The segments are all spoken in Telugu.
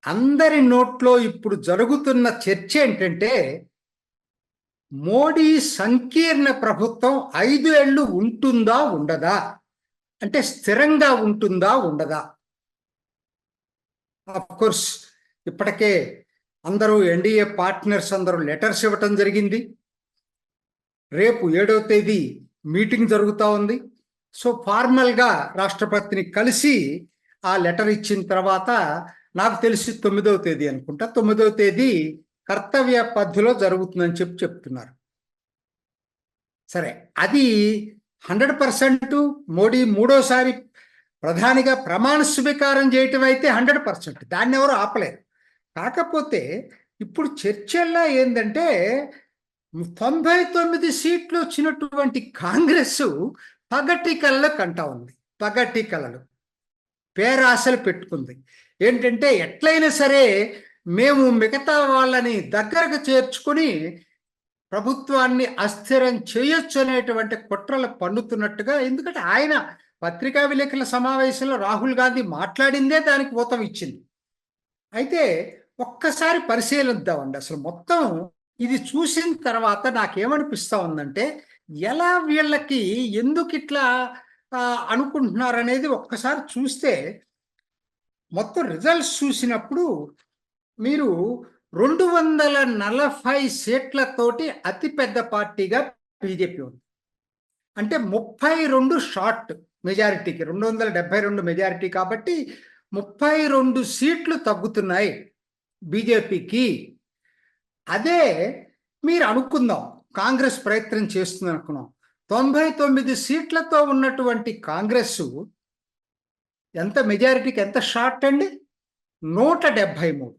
అందరి నోట్లో ఇప్పుడు జరుగుతున్న చర్చ ఏంటంటే మోడీ సంకీర్ణ ప్రభుత్వం 5 ఏళ్ళు ఉంటుందా ఉండదా, అంటే స్థిరంగా ఉంటుందా ఉండదా. ఆఫ్ కోర్స్ ఇప్పటికే అందరూ ఎన్డీఏ పార్ట్నర్స్ అందరూ లెటర్స్ ఇవ్వటం జరిగింది. రేపు 7వ తేదీ మీటింగ్ జరుగుతూ ఉంది. సో ఫార్మల్గా రాష్ట్రపతిని కలిసి ఆ లెటర్ ఇచ్చిన తర్వాత నాకు తెలిసి 9వ తేదీ అనుకుంటా, 9వ తేదీ కర్తవ్య పద్ధతిలో జరుగుతుందని చెప్తున్నారు. సరే, అది 100% మోడీ మూడోసారి ప్రధానిగా ప్రమాణ స్వీకారం చేయటం అయితే 100%, దాన్ని ఎవరు ఆపలేరు. కాకపోతే ఇప్పుడు చర్చల్లో ఏంటంటే 99 సీట్లు వచ్చినటువంటి కాంగ్రెస్ పగటి కళలు కంటా ఉంది. పగటి కళలు, పేరాశలు పెట్టుకుంది. ఏంటంటే ఎట్లయినా సరే మేము మిగతా వాళ్ళని దగ్గరకు చేర్చుకుని ప్రభుత్వాన్ని అస్థిరం చేయొచ్చు అనేటువంటి కుట్రలు పన్నుతున్నట్టుగా. ఎందుకంటే ఆయన పత్రికా విలేకరుల సమావేశంలో రాహుల్ గాంధీ మాట్లాడిందే దానికి ఊతం ఇచ్చింది. అయితే ఒక్కసారి పరిశీలిద్దామండి. అసలు మొత్తం ఇది చూసిన తర్వాత నాకేమనిపిస్తా ఉందంటే ఎలా వీళ్ళకి ఎందుకు ఇట్లా అనుకుంటున్నారనేది ఒక్కసారి చూస్తే మొత్తం రిజల్ట్స్ చూసినప్పుడు మీరు 240 సీట్లతోటి అతిపెద్ద పార్టీగా బీజేపీ ఉంది. అంటే 32 షార్ట్ మెజారిటీకి, 272 మెజారిటీ కాబట్టి 32 సీట్లు తగ్గుతున్నాయి బీజేపీకి. అదే మీరు అనుకుందాం, కాంగ్రెస్ ప్రయత్నం చేస్తుంది అనుకున్నాం, 99 సీట్లతో ఉన్నటువంటి కాంగ్రెస్ ఎంత మెజారిటీకి ఎంత షార్ట్ అండి? 173.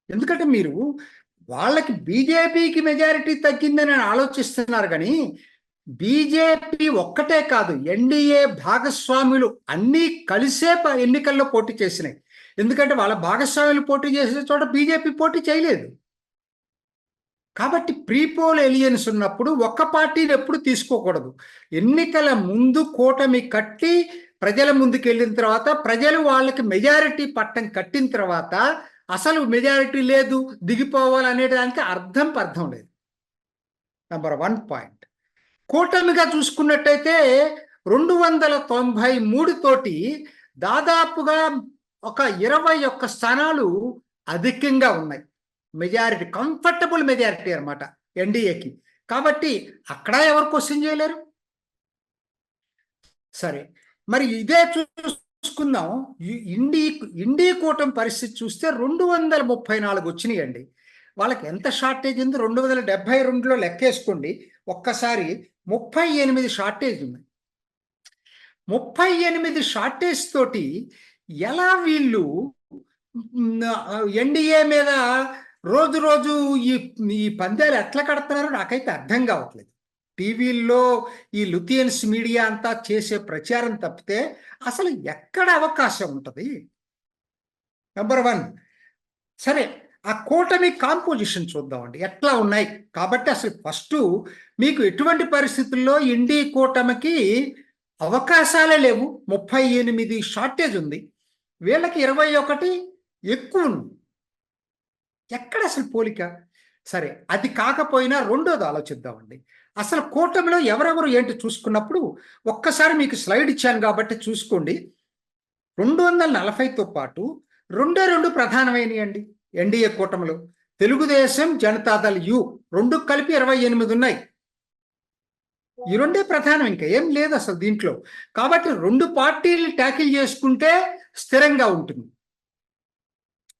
ఎందుకంటే మీరు వాళ్ళకి బీజేపీకి మెజారిటీ తగ్గిందని ఆలోచిస్తున్నారు, కానీ బీజేపీ ఒక్కటే కాదు, ఎన్డీఏ భాగస్వాములు అన్నీ కలిసే ఎన్నికల్లో పోటీ చేసినాయి. ఎందుకంటే వాళ్ళ భాగస్వాములు పోటీ చేసే చోట బీజేపీ పోటీ చేయలేదు. కాబట్టి ప్రీపోల్ ఎలియన్స్ ఉన్నప్పుడు ఒక్క పార్టీని ఎప్పుడు తీసుకోకూడదు. ఎన్నికల ముందు కూటమి కట్టి ప్రజల ముందుకు వెళ్ళిన తర్వాత ప్రజలు వాళ్ళకి మెజారిటీ పట్టం కట్టిన తర్వాత అసలు మెజారిటీ లేదు దిగిపోవాలనే దానికి అర్థం లేదు. Number 1 point. కూటమిగా చూసుకున్నట్టయితే 293 తోటి దాదాపుగా ఒక 21 స్థానాలు అధికంగా ఉన్నాయి. మెజారిటీ, కంఫర్టబుల్ మెజారిటీ అనమాట ఎన్డీఏకి. కాబట్టి అక్కడ ఎవరు క్వశ్చన్ చేయలేరు. సరే, మరి ఇదే చూసుకుందాం. ఇండీ కూటమి పరిస్థితి చూస్తే 234 వచ్చినాయండి. వాళ్ళకి ఎంత షార్టేజ్ ఉంది? 272లో లెక్కేసుకోండి ఒక్కసారి. 38 షార్టేజ్ ఉంది. 38 షార్టేజ్ తోటి ఎలా వీళ్ళు ఎన్డీఏ మీద రోజు రోజు ఈ పందాలు ఎట్లా కడుతున్నారో నాకైతే అర్థం కావట్లేదు. టీవీల్లో ఈ లుథియన్స్ మీడియా అంతా చేసే ప్రచారం తప్పితే అసలు ఎక్కడ అవకాశం ఉంటుంది? నెంబర్ 1. సరే, ఆ కూటమి కాంపోజిషన్ చూద్దామండి ఎట్లా ఉన్నాయి. కాబట్టి అసలు ఫస్ట్ మీకు ఎటువంటి పరిస్థితుల్లో ఇండి కూటమికి అవకాశాలే లేవు. 38 షార్టేజ్ ఉంది, వీళ్ళకి 21 ఎక్కువ ఉంది. ఎక్కడ అసలు పోలిక? సరే, అది కాకపోయినా రెండోది ఆలోచిద్దామండి. అసలు కూటమిలో ఎవరెవరు ఏంటి చూసుకున్నప్పుడు ఒక్కసారి మీకు స్లైడ్ ఇచ్చాను కాబట్టి చూసుకోండి. 240తో పాటు 2 ప్రధానమైనవి ఎన్డీఏ కూటమిలో. తెలుగుదేశం, జనతాదళ్ యు 2 కలిపి 28 ఉన్నాయి. ఈ 2 ప్రధానం, ఇంకా ఏం లేదు అసలు దీంట్లో. కాబట్టి 2 పార్టీలు ట్యాకిల్ చేసుకుంటే స్థిరంగా ఉంటుంది.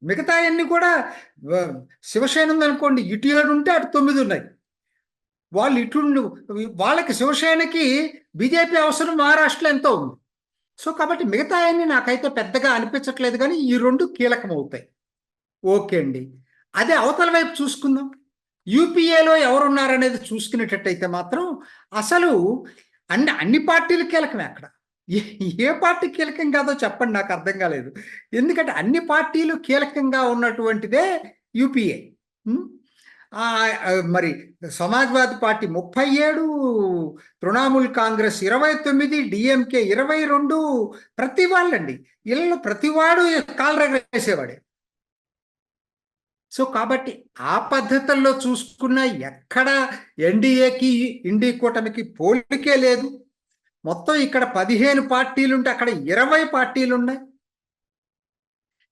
మిగతా అన్ని కూడా శివసేన ఉందనుకోండి, ఇటు 7 ఉంటే అటు 9 ఉన్నాయి. వాళ్ళు ఇటు వాళ్ళకి శివసేనకి బీజేపీ అవసరం మహారాష్ట్రలో ఎంతో ఉంది. సో కాబట్టి మిగతా అన్ని నాకైతే పెద్దగా అనిపించట్లేదు, కానీ ఈ 2 కీలకం అవుతాయి. ఓకే అండి. అదే అవతల వైపు చూసుకుందాం. యూపీఏలో ఎవరున్నారనేది చూసుకునేటట్టయితే మాత్రం అసలు అన్ని పార్టీలు కీలకమే అక్కడ. ఏ పార్టీ కీలకం కాదో చెప్పండి, నాకు అర్థం కాలేదు. ఎందుకంటే అన్ని పార్టీలు కీలకంగా ఉన్నటువంటిదే యూపీఏ. మరి సమాజ్వాదీ పార్టీ 37, తృణమూల్ కాంగ్రెస్ 29, డిఎంకే 22, ప్రతి వాళ్ళండి. ఇళ్ళలో ప్రతివాడు కాలు రగేసేవాడే. సో కాబట్టి ఆ పద్ధతుల్లో చూసుకున్న ఎక్కడ ఎన్డీఏకి ఇండి కూటమికి పోలికే లేదు. మొత్తం ఇక్కడ 15 పార్టీలుంటే అక్కడ 20 పార్టీలున్నాయి.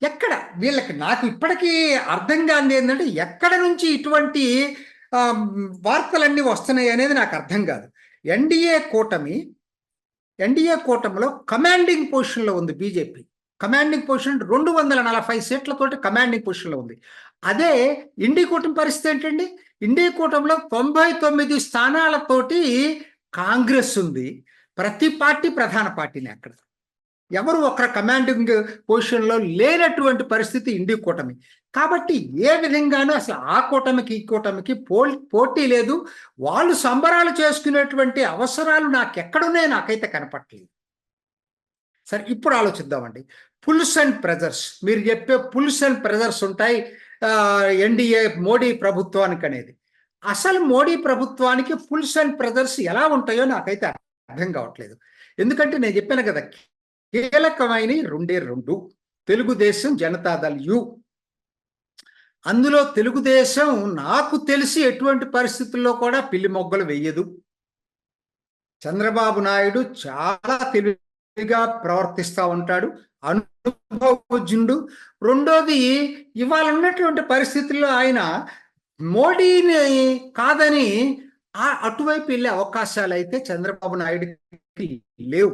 ఎక్కడ వీళ్ళకి నాకు ఇప్పటికీ అర్థం కానిది ఏంటంటే ఎక్కడ నుంచి ఇటువంటి వార్తలన్నీ వస్తున్నాయి అనేది నాకు అర్థం కాదు. ఎన్డీఏ కూటమిలో కమాండింగ్ పొజిషన్లో ఉంది బీజేపీ. కమాండింగ్ పొజిషన్ 240 సీట్లతోటి కమాండింగ్ పొజిషన్లో ఉంది. అదే ఇండి కూటమి పరిస్థితి ఏంటండి? ఇండి కూటమిలో 99 స్థానాలతోటి కాంగ్రెస్ ఉంది. ప్రతి పార్టీ ప్రధాన పార్టీని అక్కడ. ఎవరు ఒకరు కమాండింగ్ పొజిషన్లో లేనటువంటి పరిస్థితి ఇండి కూటమి. కాబట్టి ఏ విధంగానూ అసలు ఆ కూటమికి ఈ కూటమికి పోటీ లేదు. వాళ్ళు సంబరాలు చేసుకునేటువంటి అవసరాలు నాకెక్కడున్నాయో నాకైతే కనపట్లేదు. సరే, ఇప్పుడు ఆలోచిద్దామండి. పుల్స్ అండ్ ప్రెజర్స్, మీరు చెప్పే పుల్స్ అండ్ ప్రెజర్స్ ఉంటాయి ఎన్డీఏ మోడీ ప్రభుత్వానికి అనేది. అసలు మోడీ ప్రభుత్వానికి పుల్స్ అండ్ ప్రెజర్స్ ఎలా ఉంటాయో నాకైతే అర్థం కావట్లేదు. ఎందుకంటే నేను చెప్పాను కదా, కీలకమైన రెండు తెలుగుదేశం, జనతాదళ్ యు. అందులో తెలుగుదేశం నాకు తెలిసి ఎటువంటి పరిస్థితుల్లో కూడా పిల్లి మొగ్గలు వెయ్యదు. చంద్రబాబు నాయుడు చాలా తెలివిగా ప్రవర్తిస్తూ ఉంటాడు, అనుభవజ్ఞుడు. రెండోది, ఇవాళ ఉన్నటువంటి పరిస్థితుల్లో ఆయన మోడీని కాదని అటువైపు వెళ్ళే అవకాశాలు అయితే చంద్రబాబు నాయుడుకి లేవు.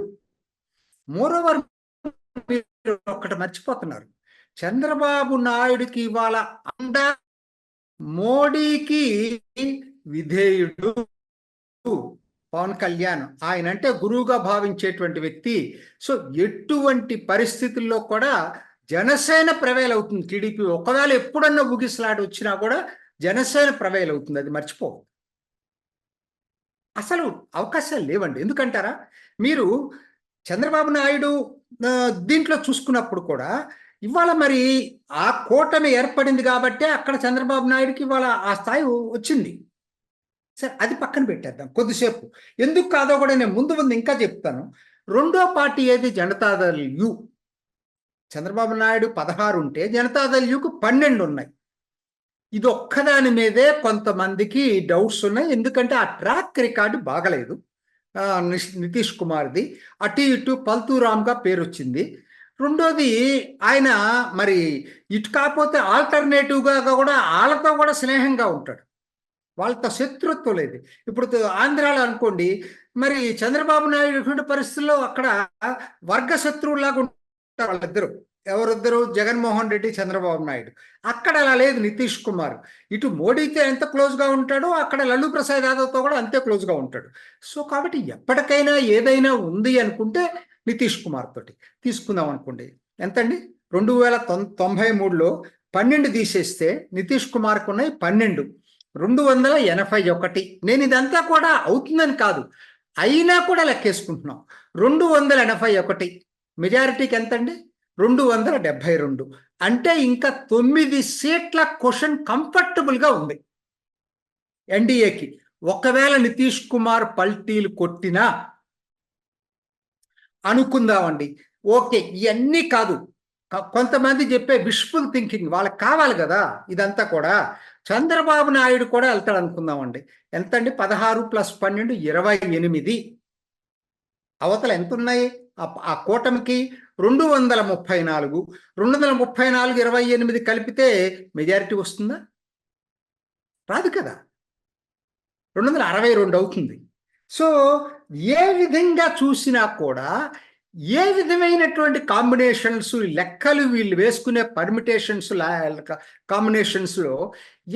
మోరోవర్ ఒకటి మర్చిపోతున్నారు, చంద్రబాబు నాయుడుకి ఇవాళ అండ మోడీకి విధేయుడు పవన్ కళ్యాణ్. ఆయన అంటే గురువుగా భావించేటువంటి వ్యక్తి. సో ఎటువంటి పరిస్థితుల్లో కూడా జనసేన ప్రవేల్ అవుతుంది. టీడీపీ ఒకవేళ ఎప్పుడన్నా ఊగిసలాట వచ్చినా కూడా జనసేన ప్రవేల్ అవుతుంది, అది మర్చిపో. అసలు అవకాశాలు లేవండి. ఎందుకంటారా, మీరు చంద్రబాబు నాయుడు దీంట్లో చూసుకున్నప్పుడు కూడా ఇవాళ మరి ఆ కూటమి ఏర్పడింది కాబట్టి అక్కడ చంద్రబాబు నాయుడుకి ఇవాళ ఆ స్థాయి వచ్చింది. సరే, అది పక్కన పెట్టేద్దాం కొద్దిసేపు. ఎందుకు కాదో కూడా నేను ముందు ఇంకా చెప్తాను. రెండో పార్టీ ఏది? జనతాదళ్ యు. చంద్రబాబు నాయుడు 16 ఉంటే జనతాదళ్ యుకు 12 ఉన్నాయి. ఇది ఒక్కదాని మీదే కొంతమందికి డౌట్స్ ఉన్నాయి. ఎందుకంటే ఆ ట్రాక్ రికార్డు బాగలేదు నితీష్ కుమార్ది. అటు ఇటు పల్తూరామ్గా పేరు వచ్చింది. రెండోది, ఆయన మరి ఇటు కాకపోతే ఆల్టర్నేటివ్గా కూడా వాళ్ళతో కూడా స్నేహంగా ఉంటాడు, వాళ్ళతో శత్రుత్వం లేదు. ఇప్పుడు ఆంధ్రాలో అనుకోండి, మరి చంద్రబాబు నాయుడు పరిస్థితుల్లో అక్కడ వర్గ శత్రువులాగా ఉంటారు వాళ్ళిద్దరు. ఎవరిద్దరు? జగన్మోహన్ రెడ్డి, చంద్రబాబు నాయుడు. అక్కడ అలా లేదు. నితీష్ కుమార్ ఇటు మోడీతో ఎంత క్లోజ్గా ఉంటాడో అక్కడ లల్లూ ప్రసాద్ యాదవ్తో కూడా అంతే క్లోజ్గా ఉంటాడు. సో కాబట్టి ఎప్పటికైనా ఏదైనా ఉంది అనుకుంటే నితీష్ కుమార్ తోటి తీసుకుందాం అనుకోండి. ఎంతండి? 2093లో 12 తీసేస్తే నితీష్ కుమార్కు ఉన్నాయి 12, 281. నేను ఇదంతా కూడా అవుతుందని కాదు, అయినా కూడా లెక్కేసుకుంటున్నాం. 281 మెజారిటీకి ఎంతండి? 272. అంటే ఇంకా 9 సీట్ల క్వశ్చన్ కంఫర్టబుల్గా ఉంది ఎన్డీఏకి. ఒకవేళ నితీష్ కుమార్ పల్టీలు కొట్టినా అనుకుందామండి, ఓకే. ఇవన్నీ కాదు, కొంతమంది చెప్పే విష్ఫుల్ థింకింగ్ వాళ్ళకి కావాలి కదా. ఇదంతా కూడా చంద్రబాబు నాయుడు కూడా వెళ్తాడు అనుకుందామండి. ఎంతండి? 16 + 12 28. అవతల ఎంత ఉన్నాయి ఆ కూటమికి? 234. 234, 28 కలిపితే మెజారిటీ వస్తుందా? రాదు కదా, 262 అవుతుంది. సో ఏ విధంగా చూసినా కూడా ఏ విధమైనటువంటి కాంబినేషన్స్, లెక్కలు వీళ్ళు వేసుకునే పర్మిటేషన్స్, కాంబినేషన్స్లో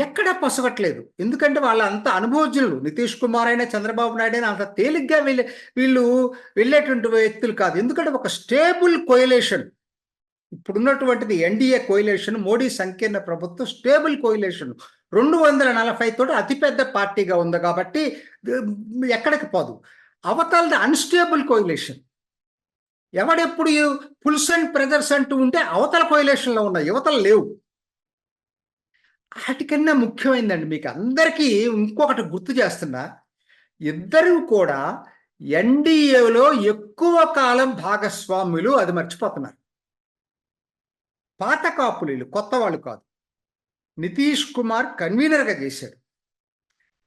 ఎక్కడా పొసగట్లేదు. ఎందుకంటే వాళ్ళు అంత అనుభవజ్ఞులు. నితీష్ కుమార్ అయినా చంద్రబాబు నాయుడు అయినా అంత తేలిగ్గా వీళ్ళు వెళ్ళేటువంటి వ్యక్తులు కాదు. ఎందుకంటే ఒక స్టేబుల్ కోయలేషన్ ఇప్పుడున్నటువంటిది ఎన్డీఏ కోయిలేషన్, మోడీ సంకీర్ణ ప్రభుత్వం స్టేబుల్ కోయిలేషన్ 240 తోటి అతిపెద్ద పార్టీగా ఉంది కాబట్టి ఎక్కడికి పోదు. అవతలది అన్స్టేబుల్ కోయిలేషన్. ఎవడెప్పుడు పుల్స్ అండ్ ప్రెజర్స్ అంటూ ఉంటే అవతల కోయిలేషన్లో ఉన్నాయి, యువతలు లేవు. వాటికన్నా ముఖ్యమైందండి, మీకు అందరికీ ఇంకొకటి గుర్తు చేస్తున్నా, ఇద్దరు కూడా ఎన్డీఏలో ఎక్కువ కాలం భాగస్వాములు, అది మర్చిపోతున్నారు. పాత కాపులీలు, కొత్త వాళ్ళు కాదు. నితీష్ కుమార్ కన్వీనర్గా చేశాడు.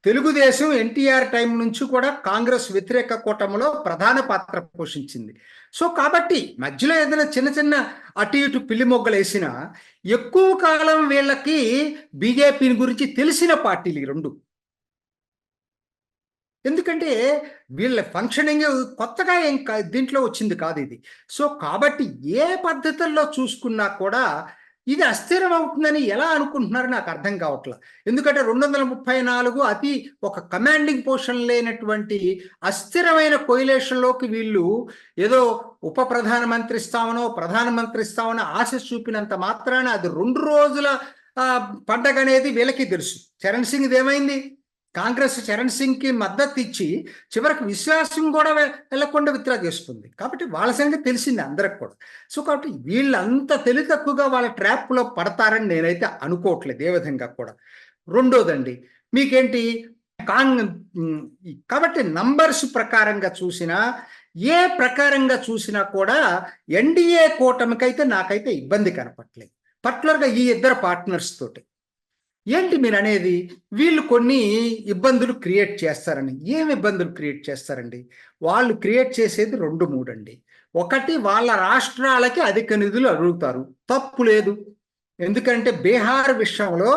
తెలుగుదేశం ఎన్టీఆర్ టైం నుంచి కూడా కాంగ్రెస్ వ్యతిరేక కూటమిలో ప్రధాన పాత్ర పోషించింది. సో కాబట్టి మధ్యలో ఏదైనా చిన్న చిన్న అటు ఇటు పిల్లి మొగ్గలు వేసినా ఎక్కువ కాలం వీళ్ళకి బీజేపీని గురించి తెలిసిన పార్టీలు ఈ రెండు. ఎందుకంటే వీళ్ళ ఫంక్షనింగ్ కొత్తగా ఏం దీంట్లో వచ్చింది కాదు ఇది. సో కాబట్టి ఏ పద్ధతుల్లో చూసుకున్నా కూడా ఇది అస్థిరం అవుతుందని ఎలా అనుకుంటున్నారో నాకు అర్థం కావట్లేదు. ఎందుకంటే 234 అతి ఒక కమాండింగ్ పొజిషన్ లేనటువంటి అస్థిరమైన కొయిలేషన్లోకి వీళ్ళు ఏదో ఉప ప్రధానమంత్రి ఇస్తామనో ప్రధానమంత్రి ఇస్తామనో ఆశ చూపినంత మాత్రాన అది 2 రోజుల పండగ అనేది వీళ్ళకి తెలుసు. చరణ్ సింగ్ ఇదేమైంది, కాంగ్రెస్ చరణ్ సింగ్కి మద్దతు ఇచ్చి చివరికి విశ్వాసం కూడా వెళ్లకుండా విత్డ్రా చేస్తుంది. కాబట్టి వాళ్ళ సంగతి తెలిసింది అందరికి కూడా. సో కాబట్టి వీళ్ళంత తెలివి తక్కువగా వాళ్ళ ట్రాప్లో పడతారని నేనైతే అనుకోవట్లేదు ఏ విధంగా కూడా. రెండోదండి మీకేంటి కాబట్టి నంబర్స్ ప్రకారంగా చూసినా ఏ ప్రకారంగా చూసినా కూడా ఎన్డీఏ కూటమికైతే నాకైతే ఇబ్బంది కనపట్లేదు. పర్టికులర్గా ఈ ఇద్దరు పార్ట్నర్స్ తోటి. ఏంటి మీరు అనేది, వీళ్ళు కొన్ని ఇబ్బందులు క్రియేట్ చేస్తారని. ఏం ఇబ్బందులు క్రియేట్ చేస్తారండి? వాళ్ళు క్రియేట్ చేసేది 2-3 అండి. ఒకటి, వాళ్ళ రాష్ట్రాలకి అధిక నిధులు అడుగుతారు. తప్పు లేదు. ఎందుకంటే బీహార్ విషయంలో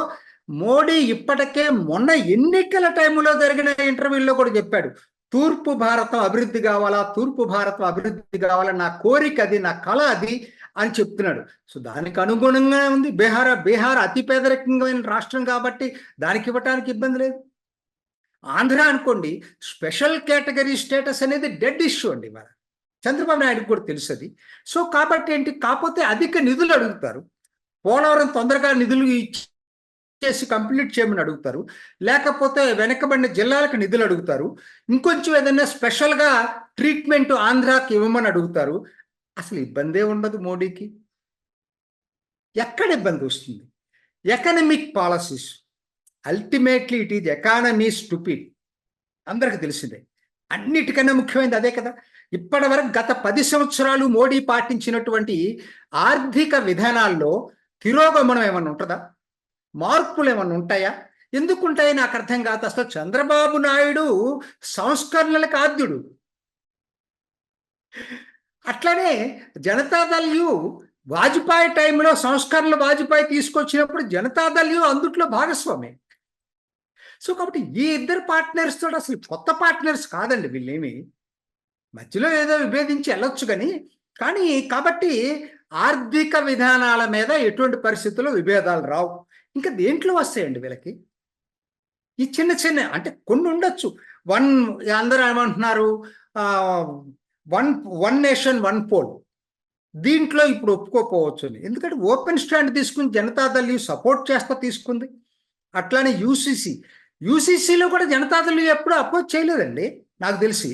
మోడీ ఇప్పటికే మొన్న ఎన్నికల టైంలో జరిగిన ఇంటర్వ్యూలో కూడా చెప్పాడు, తూర్పు భారతం అభివృద్ధి కావాలా, తూర్పు భారతం అభివృద్ధి కావాలా, నా కోరిక అది, నా కళ అది అని చెప్తున్నాడు. సో దానికి అనుగుణంగా ఉంది. బీహార్ అతి పేదరికమైన రాష్ట్రం కాబట్టి దానికి ఇవ్వటానికి ఇబ్బంది లేదు. ఆంధ్ర అనుకోండి, స్పెషల్ కేటగిరీ స్టేటస్ అనేది డెడ్ ఇష్యూ అండి. ఇవాళ చంద్రబాబు నాయుడుకి కూడా తెలుసు అది. సో కాబట్టి ఏంటి, కాకపోతే అధిక నిధులు అడుగుతారు. పోలవరం తొందరగా నిధులు ఇచ్చేసి కంప్లీట్ చేయమని అడుగుతారు, లేకపోతే వెనకబడిన జిల్లాలకు నిధులు అడుగుతారు, ఇంకొంచెం ఏదైనా స్పెషల్గా ట్రీట్మెంట్ ఆంధ్రాకి ఇవ్వమని అడుగుతారు. అసలు ఇబ్బందే ఉండదు మోడీకి. ఎక్కడ ఇబ్బంది వస్తుంది? Economic policies, ultimately it is economy stupid, అందరికి తెలిసిందే. అన్నిటికన్నా ముఖ్యమైనది అదే కదా. ఇప్పటి వరకు గత 10 సంవత్సరాలు మోడీ పాటించినటువంటి ఆర్థిక విధానాల్లో తిరోగమనం ఏమన్నా ఉంటుందా? మార్పులు ఏమన్నా ఉంటాయా? ఎందుకు ఉంటాయి నాకు అర్థం కాదు. అసలు చంద్రబాబు నాయుడు సంస్కరణలకు ఆద్యుడు. అట్లనే జనతాదళ్యు వాజ్పేయి టైంలో సంస్కరణలు వాజ్పేయి తీసుకొచ్చినప్పుడు జనతాదళ్యు అందుట్లో భాగస్వామి. సో కాబట్టి ఈ ఇద్దరు పార్ట్నర్స్ తోటి అసలు కొత్త పార్ట్నర్స్ కాదండి వీళ్ళేమి. మధ్యలో ఏదో విభేదించి వెళ్ళొచ్చు కానీ కాబట్టి ఆర్థిక విధానాల మీద ఎటువంటి పరిస్థితుల్లో విభేదాలు రావు. ఇంకా దేంట్లో వస్తాయండి వీళ్ళకి? ఈ చిన్న చిన్న అంటే కొన్ని ఉండొచ్చు. అందరూ ఏమంటున్నారు, వన్ నేషన్ వన్ పోల్, దీంట్లో ఇప్పుడు ఒప్పుకోపోవచ్చు. ఎందుకంటే ఓపెన్ స్టాండ్ తీసుకుని జనతాదళ్ సపోర్ట్ చేస్తా తీసుకుంది. అట్లానే యూసీసీలో కూడా జనతాదళ్ ఎప్పుడు అపోజ్ చేయలేదండి నాకు తెలిసి.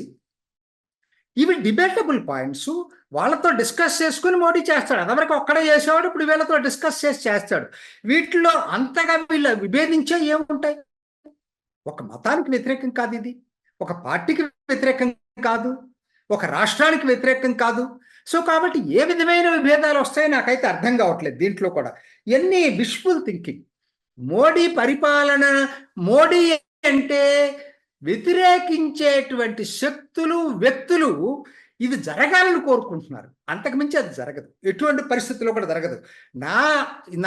ఇవి డిబేటబుల్ పాయింట్స్, వాళ్ళతో డిస్కస్ చేసుకుని మోడీ చేస్తాడు. అదివరకు ఒక్కడే చేసేవాడు, ఇప్పుడు వీళ్ళతో డిస్కస్ చేసి చేస్తాడు. వీటిలో అంతగా వీళ్ళ విభేదించే ఏముంటాయి? ఒక మతానికి వ్యతిరేకం కాదు ఇది, ఒక పార్టీకి వ్యతిరేకం కాదు, ఒక రాష్ట్రానికి వ్యతిరేకం కాదు. సో కాబట్టి ఏ విధమైన విభేదాలు వస్తాయో నాకైతే అర్థం కావట్లేదు. దీంట్లో కూడా ఎన్ని విష్ఫుల్ థింకింగ్. మోడీ పరిపాలన, మోడీ అంటే వ్యతిరేకించేటువంటి శక్తులు, వ్యక్తులు ఇది జరగాలని కోరుకుంటున్నారు. అంతకుమించి అది జరగదు, ఎటువంటి పరిస్థితుల్లో కూడా జరగదు.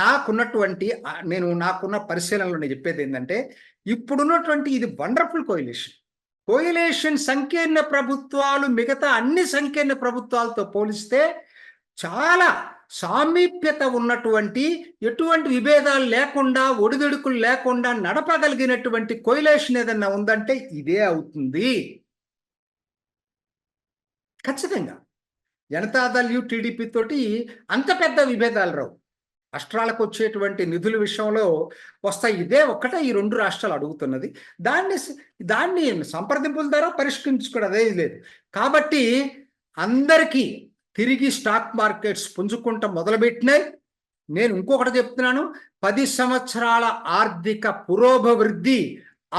నాకున్న పరిశీలనలో నేను చెప్పేది ఏంటంటే, ఇప్పుడున్నటువంటి ఇది వండర్ఫుల్ కోయిలేషన్ సంకీర్ణ ప్రభుత్వాలు మిగతా అన్ని సంకీర్ణ ప్రభుత్వాలతో పోలిస్తే చాలా సామీప్యత ఉన్నటువంటి, ఎటువంటి విభేదాలు లేకుండా, ఒడిదుడుకులు లేకుండా నడపగలిగినటువంటి కోయిలేషన్ ఏదన్నా ఉందంటే ఇదే అవుతుంది ఖచ్చితంగా. జనతాదళ్ టీడీపీ తోటి అంత పెద్ద విభేదాలు రావు. రాష్ట్రాలకు వచ్చేటువంటి నిధుల విషయంలో వస్తాయి. ఇదే ఒక్కటే ఈ 2 రాష్ట్రాలు అడుగుతున్నది. దాన్ని సంప్రదింపుల ద్వారా పరిష్కరించుకోవడం అదే లేదు. కాబట్టి అందరికీ తిరిగి స్టాక్ మార్కెట్స్ పుంజుకుంటూ మొదలుపెట్టినాయి. నేను ఇంకొకటి చెప్తున్నాను, 10 సంవత్సరాల ఆర్థిక పురోభివృద్ధి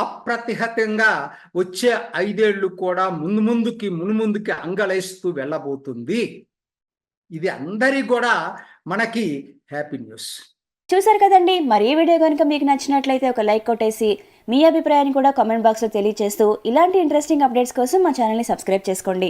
అప్రతిహతంగా వచ్చే 5 ఏళ్ళు కూడా మున్ముందుకి అంగళైస్తూ వెళ్ళబోతుంది. ఇది అందరి కూడా మనకి హ్యాపీ న్యూస్. చూసారు కదండి, మరి ఈ వీడియో కనుక మీకు నచ్చినట్లయితే ఒక లైక్ కొట్టేసి మీ అభిప్రాయాన్ని కూడా కామెంట్ బాక్స్లో తెలియజేస్తూ ఇలాంటి ఇంట్రెస్టింగ్ అప్డేట్స్ కోసం మా ఛానల్ని సబ్స్క్రైబ్ చేసుకోండి.